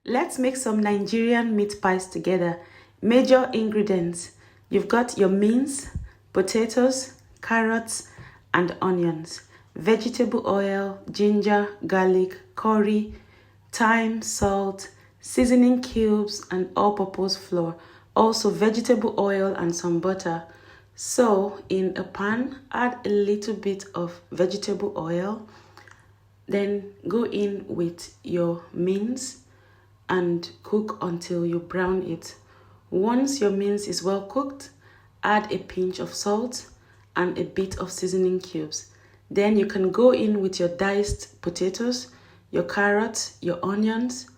Let's make some Nigerian meat pies together. Major ingredients. You've got your beans, potatoes, carrots, and onions. Vegetable oil, ginger, garlic, curry, thyme, salt, seasoning cubes, and all-purpose flour. Also vegetable oil and some butter. So in a pan, add a little bit of vegetable oil. Then go in with your beans and cook until you brown it. Once your mince is well cooked, add a pinch of salt and a bit of seasoning cubes. Then you can go in with your diced potatoes, your carrots, your onions,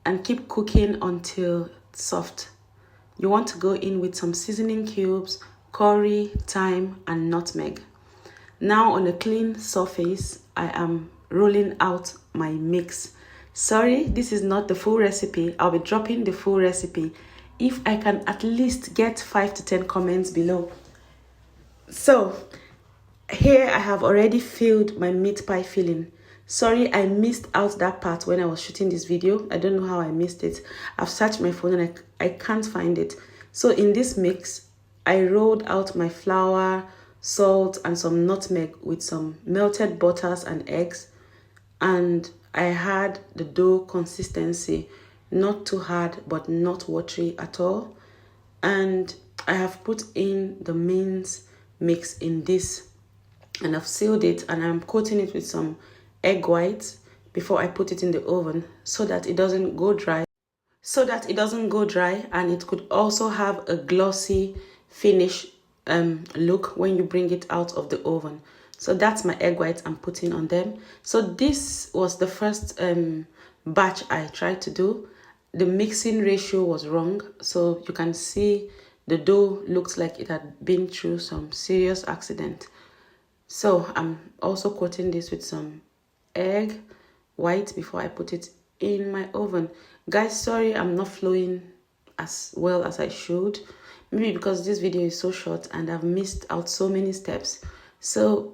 and keep cooking until soft. You want to go in with some seasoning cubes, curry, thyme, and nutmeg. Now on a clean surface, I am rolling out my mix. Sorry, this is not the full recipe. I'll be dropping the full recipe if I can at least get 5 to 10 comments below. So here I have already filled my meat pie filling. Sorry, I missed out that part when I was shooting this video. I don't know how I missed it. I've searched my phone and I can't find it. So in this mix, I rolled out my flour, salt, and some nutmeg with some melted butters and eggs. And I had the dough consistency, not too hard but not watery at all. And I have put in the mince mix in this, and I've sealed it, and I'm coating it with some egg whites before I put it in the oven so that it doesn't go dry. And it could also have a glossy finish look when you bring it out of the oven. So that's my egg whites I'm putting on them. So this was the first batch I tried to do. The mixing ratio was wrong. So you can see the dough looks like it had been through some serious accident. So I'm also coating this with some egg white before I put it in my oven. Guys, sorry I'm not flowing as well as I should. Maybe because this video is so short and I've missed out so many steps. So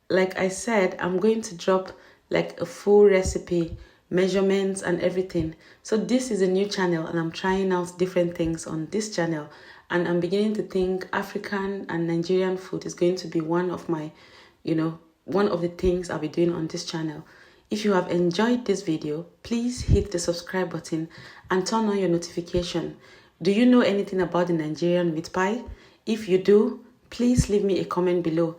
like I said, I'm going to drop like a full recipe, measurements and everything. So this is a new channel and I'm trying out different things on this channel, and I'm beginning to think African and Nigerian food is going to be one of my, one of the things I'll be doing on this channel. If you have enjoyed this video, please hit the subscribe button and turn on your notification. Do you know anything about the Nigerian meat pie? If you do, please leave me a comment below.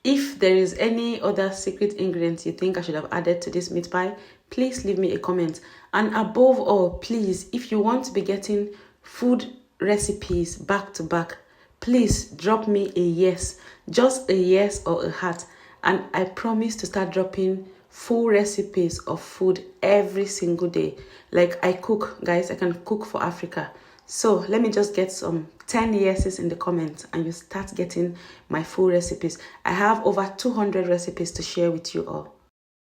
If there is any other secret ingredients you think I should have added to this meat pie, please leave me a comment. And above all, please, if you want to be getting food recipes back to back, please drop me a yes, just a yes or a heart, and I promise to start dropping full recipes of food every single day. Like I cook, guys, I can cook for Africa. So let me just get some 10 yeses in the comments and you start getting my full recipes. I have over 200 recipes to share with you all.